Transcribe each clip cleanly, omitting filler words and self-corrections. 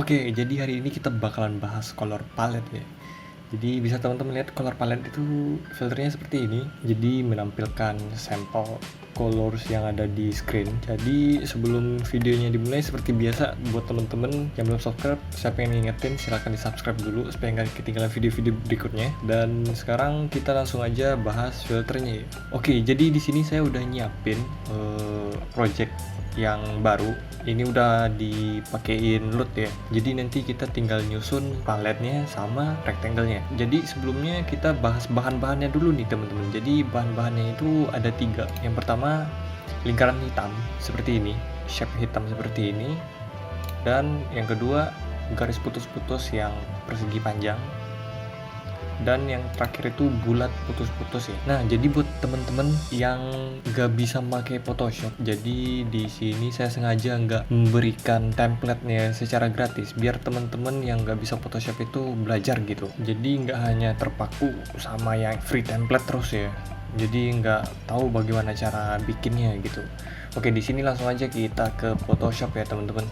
Oke, jadi hari ini kita bakalan bahas color palette ya. Jadi bisa teman-teman lihat color palette itu filternya seperti ini. Jadi menampilkan sampel colors yang ada di screen. Jadi sebelum videonya dimulai seperti biasa buat teman-teman yang belum subscribe, saya pengen ngingetin silahkan di subscribe dulu supaya nggak ketinggalan video-video berikutnya. Dan sekarang kita langsung aja bahas filternya ya. Oke, jadi di sini saya udah nyiapin project yang baru. Ini udah dipakein LUT ya, jadi nanti kita tinggal nyusun paletnya sama rectangle-nya. Jadi sebelumnya kita bahas bahan-bahannya dulu nih teman-teman. Jadi bahan-bahannya itu ada 3. Yang pertama lingkaran hitam seperti ini, shape hitam seperti ini. Dan yang kedua garis putus-putus yang persegi panjang. Dan yang terakhir itu bulat putus-putus ya. Nah, jadi buat temen-temen yang nggak bisa pakai Photoshop, jadi di sini saya sengaja nggak memberikan template-nya secara gratis, biar temen-temen yang nggak bisa Photoshop itu belajar gitu. Jadi nggak hanya terpaku sama yang free template terus ya. Jadi nggak tahu bagaimana cara bikinnya gitu. Oke, di sini langsung aja kita ke Photoshop ya teman-teman.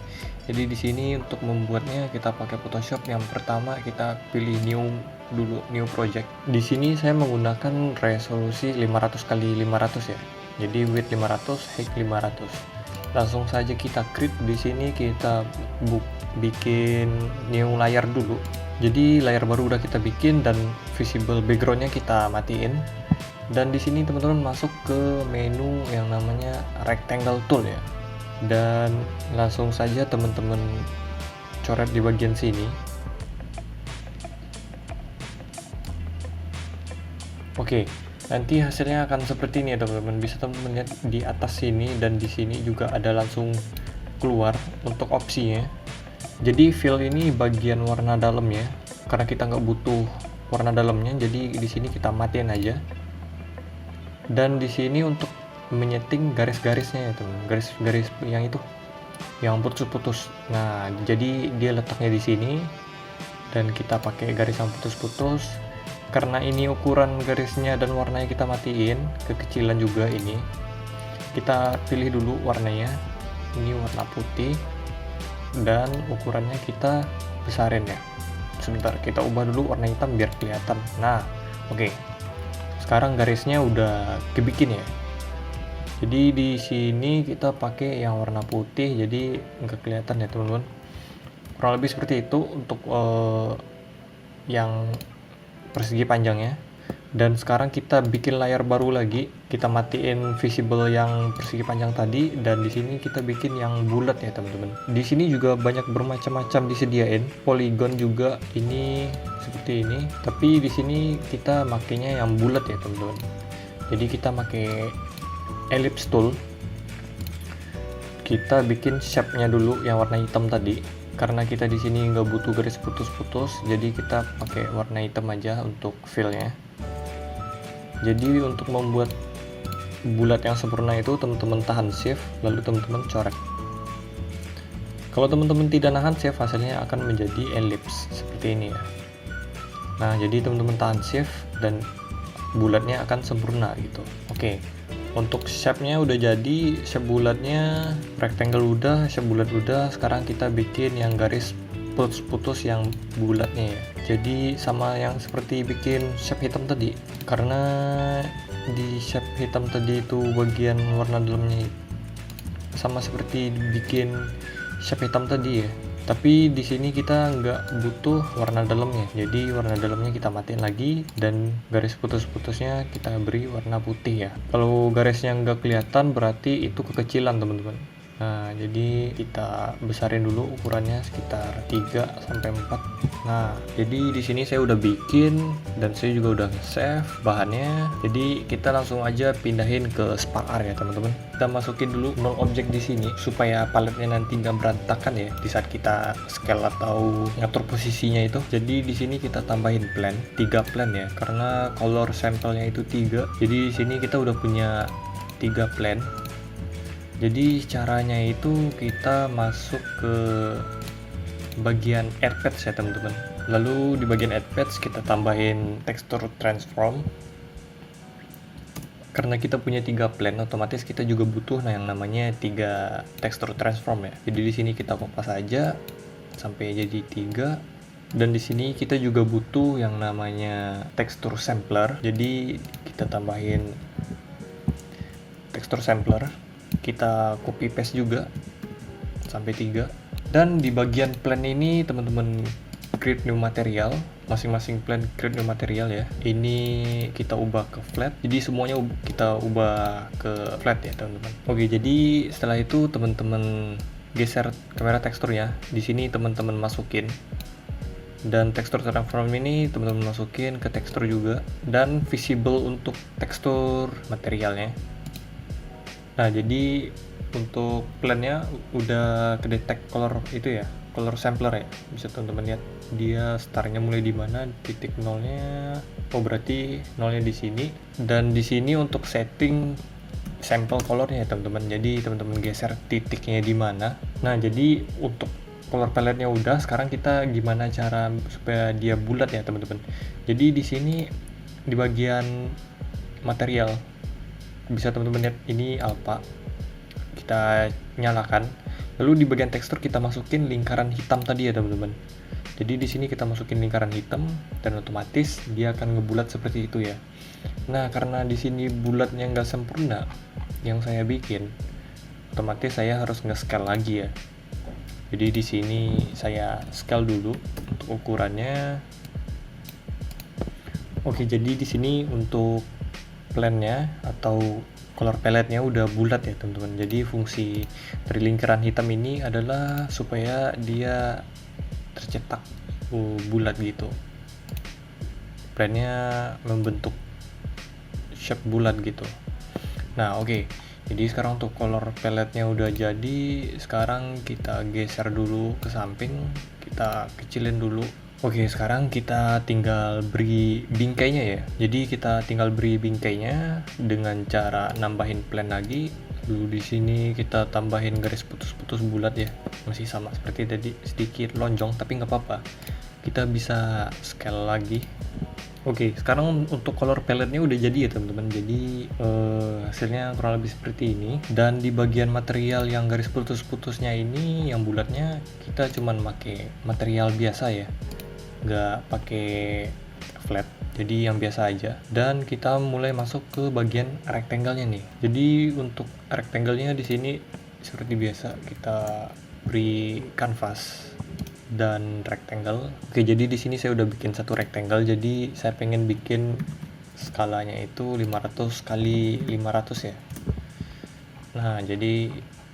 Jadi di sini untuk membuatnya kita pakai Photoshop. Yang pertama kita pilih new project. Di sini saya menggunakan resolusi 500 x 500 ya. Jadi width 500, height 500. Langsung saja kita create. Di sini kita bikin new layer dulu. Jadi layar baru udah kita bikin dan visible backgroundnya kita matiin. Dan di sini teman-teman masuk ke menu yang namanya rectangle tool ya. Dan langsung saja teman-teman coret di bagian sini. Oke, nanti hasilnya akan seperti ini ya teman-teman. Bisa teman-teman lihat di atas sini dan di sini juga ada langsung keluar untuk opsinya. Jadi fill ini bagian warna dalam ya. Karena kita nggak butuh warna dalamnya, jadi di sini kita matiin aja. Dan di sini untuk menyeting garis-garisnya ya teman, garis-garis yang itu yang putus-putus. Nah, jadi dia letaknya di sini dan kita pakai garis yang putus-putus. Karena ini ukuran garisnya dan warnanya kita matiin, kekecilan juga ini. Kita pilih dulu warnanya. Ini warna putih dan ukurannya kita besarin ya. Sebentar, kita ubah dulu warna hitam biar kelihatan. Nah, oke. Sekarang garisnya udah kebikin ya. Jadi di sini kita pakai yang warna putih, jadi nggak kelihatan ya teman-teman. Kurang lebih seperti itu untuk yang persegi panjangnya. Dan sekarang kita bikin layar baru lagi. Kita matiin visible yang persegi panjang tadi dan di sini kita bikin yang bulat ya teman-teman. Di sini juga banyak bermacam-macam disediain. Polygon juga ini seperti ini. Tapi di sini kita makainya yang bulat ya teman-teman. Jadi kita pakai ellipse tool. Kita bikin shape-nya dulu yang warna hitam tadi. Karena kita di sini nggak butuh garis putus-putus, jadi kita pakai warna hitam aja untuk fill-nya. Jadi untuk membuat bulat yang sempurna itu teman-teman tahan shift lalu teman-teman coret. Kalau teman-teman tidak nahan shift, hasilnya akan menjadi ellipse seperti ini ya. Nah, jadi teman-teman tahan shift dan bulatnya akan sempurna gitu. Oke. Untuk shape-nya udah jadi, shape bulatnya, rectangle udah, shape bulat udah. Sekarang kita bikin yang garis putus-putus yang bulatnya ya. Jadi sama yang seperti bikin shape hitam tadi. Karena di shape hitam tadi itu bagian warna dalamnya sama seperti bikin shape hitam tadi ya. Tapi di sini kita nggak butuh warna dalamnya, jadi warna dalamnya kita matiin lagi dan garis putus-putusnya kita beri warna putih ya. Kalau garisnya nggak kelihatan berarti itu kekecilan teman-teman. Nah, jadi kita besarin dulu ukurannya sekitar 3 sampai 4. Nah, jadi di sini saya udah bikin dan saya juga udah save bahannya. Jadi kita langsung aja pindahin ke SparkR ya, teman-teman. Kita masukin dulu null object di sini supaya paletnya nanti nggak berantakan ya di saat kita scale atau ngatur posisinya itu. Jadi di sini kita tambahin plan, 3 plan ya, karena color sampelnya itu 3. Jadi di sini kita udah punya 3 plan. Jadi caranya itu kita masuk ke bagian add patch ya teman-teman. Lalu di bagian add patch kita tambahin texture transform. Karena kita punya 3 plan, otomatis kita juga butuh yang namanya 3 texture transform ya. Jadi di sini kita kopas aja sampai jadi 3. Dan di sini kita juga butuh yang namanya tekstur sampler. Jadi kita tambahin tekstur sampler, kita copy paste juga sampai 3. Dan di bagian plan ini teman-teman create new material, masing-masing plan create new material ya. Ini kita ubah ke flat, jadi semuanya kita ubah ke flat ya teman-teman. Oke, jadi setelah itu teman-teman geser kamera teksturnya. Di sini teman-teman masukin, dan tekstur transform ini teman-teman masukin ke tekstur juga, dan visible untuk tekstur materialnya. Nah, jadi untuk plannya udah kedetek color itu ya, color sampler ya. Bisa teman-teman lihat dia startnya mulai di mana, titik nolnya. Oh, berarti nolnya di sini. Dan di sini untuk setting sampel colornya ya teman-teman. Jadi teman-teman geser titiknya di mana. Nah, jadi untuk color palette-nya udah, sekarang kita gimana cara supaya dia bulat ya teman-teman. Jadi di sini di bagian material bisa teman-teman lihat ini alpha, kita nyalakan. Lalu di bagian tekstur kita masukin lingkaran hitam tadi ya teman-teman. Jadi di sini kita masukin lingkaran hitam dan otomatis dia akan ngebulat seperti itu ya. Nah, karena di sini bulatnya nggak sempurna yang saya bikin, otomatis saya harus nge-scale lagi ya. Jadi di sini saya scale dulu untuk ukurannya. Oke, jadi di sini untuk plannya atau color palette-nya udah bulat ya teman-teman. Jadi fungsi dari lingkaran hitam ini adalah supaya dia tercetak bulat gitu. Plannya membentuk shape bulat gitu. Nah, oke. Jadi sekarang untuk color palette-nya udah jadi. Sekarang kita geser dulu ke samping, kita kecilin dulu. Oke, sekarang kita tinggal beri bingkainya ya. Jadi kita tinggal beri bingkainya dengan cara nambahin plan lagi. Lalu di sini kita tambahin garis putus-putus bulat ya. Masih sama seperti tadi, sedikit lonjong tapi nggak apa-apa. Kita bisa scale lagi. Oke, sekarang untuk color palette-nya udah jadi ya teman-teman. Jadi hasilnya kurang lebih seperti ini. Dan di bagian material yang garis putus-putusnya ini, yang bulatnya, kita cuman pakai material biasa ya, nggak pakai flat. Jadi yang biasa aja. Dan kita mulai masuk ke bagian rectangle-nya nih. Jadi untuk rectangle-nya di sini seperti biasa kita beri canvas dan rectangle. Oke, jadi di sini saya udah bikin satu rectangle. Jadi saya pengen bikin skalanya itu 500 kali 500 ya. Nah, jadi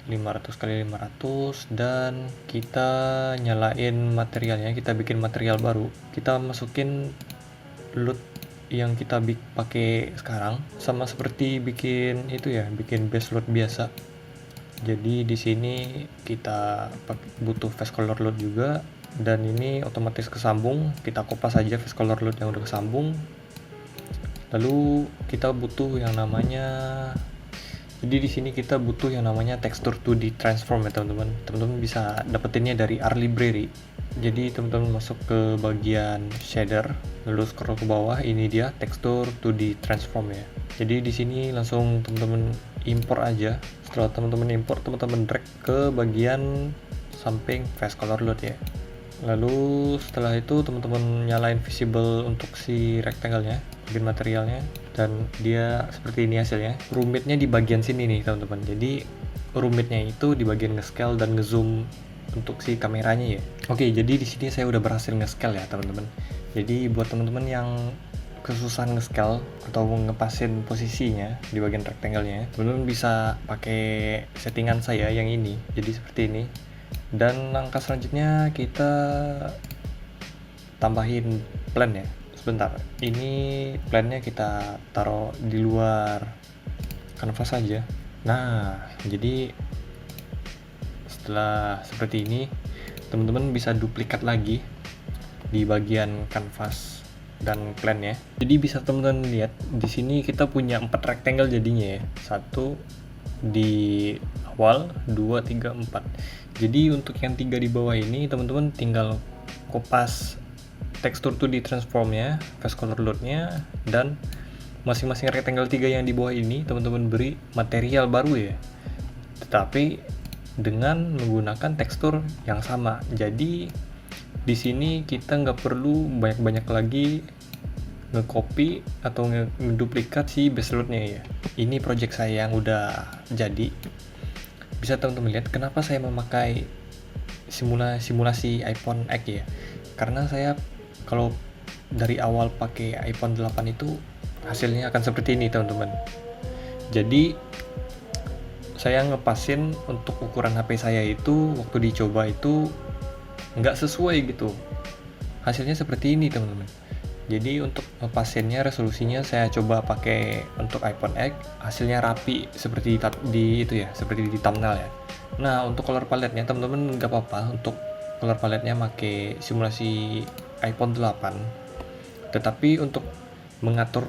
500 kali 500, dan kita nyalain materialnya, kita bikin material baru. Kita masukin load yang kita pakai sekarang, sama seperti bikin itu ya, bikin base load biasa. Jadi di sini kita butuh face color load juga, dan ini otomatis kesambung. Kita kopas aja face color load yang udah kesambung. Lalu kita butuh yang namanya, jadi di sini kita butuh yang namanya tekstur 2D transform ya teman-teman. Teman-teman bisa dapetinnya dari R library. Jadi teman-teman masuk ke bagian shader, lalu scroll ke bawah, ini dia tekstur 2D transform ya. Jadi di sini langsung teman-teman import aja. Setelah teman-teman import, teman-teman drag ke bagian samping face color load ya. Lalu setelah itu teman-teman nyalain visible untuk si rectangle-nya, bagian materialnya, dan dia seperti ini hasilnya. Rumitnya di bagian sini nih teman-teman. Jadi rumitnya itu di bagian nge-scale dan nge-zoom untuk si kameranya ya. Oke, jadi di sini saya udah berhasil nge-scale ya teman-teman. Jadi buat teman-teman yang kesusahan nge-scale atau ngepasin posisinya di bagian rectangle-nya, teman-teman bisa pakai settingan saya yang ini. Jadi seperti ini. Dan langkah selanjutnya kita tambahin plan ya. Sebentar, ini plannya kita taruh di luar kanvas saja. Nah, jadi setelah seperti ini, teman-teman bisa duplikat lagi di bagian kanvas dan plannya. Jadi bisa teman-teman lihat di sini kita punya 4 rectangle jadinya ya. 1 di awal, 2, 3, 4. Jadi untuk yang 3 di bawah ini teman-teman tinggal kopas tekstur 2D transformnya, face color load-nya, dan masing-masing rectangle 3 yang di bawah ini teman-teman beri material baru ya. Tetapi dengan menggunakan tekstur yang sama. Jadi di sini kita nggak perlu banyak-banyak lagi nge-copy atau ngeduplikat si base load-nya ya. Ini project saya yang udah jadi. Bisa teman-teman lihat kenapa saya memakai simulasi iPhone X ya. Karena saya kalau dari awal pakai iPhone 8 itu hasilnya akan seperti ini teman-teman. Jadi saya ngepasin untuk ukuran HP saya itu waktu dicoba itu nggak sesuai gitu. Hasilnya seperti ini teman-teman. Jadi untuk ngepasinnya resolusinya saya coba pakai untuk iPhone X, hasilnya rapi seperti di itu ya, seperti di thumbnail ya. Nah untuk color palette-nya teman-teman nggak apa-apa untuk color palette-nya pakai simulasi iPhone 8. Tetapi untuk mengatur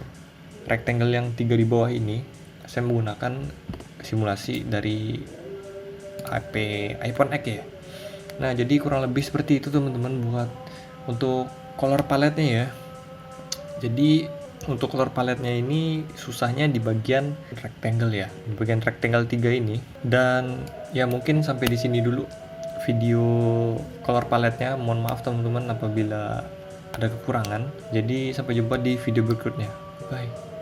rectangle yang 3 di bawah ini saya menggunakan simulasi dari HP iPhone X ya. Nah jadi kurang lebih seperti itu teman-teman buat untuk color palette-nya ya. Jadi untuk color palette-nya ini susahnya di bagian rectangle ya, di bagian rectangle 3 ini. Dan ya mungkin sampai di sini dulu video color palette-nya. Mohon maaf teman-teman apabila ada kekurangan. Jadi sampai jumpa di video berikutnya. Bye.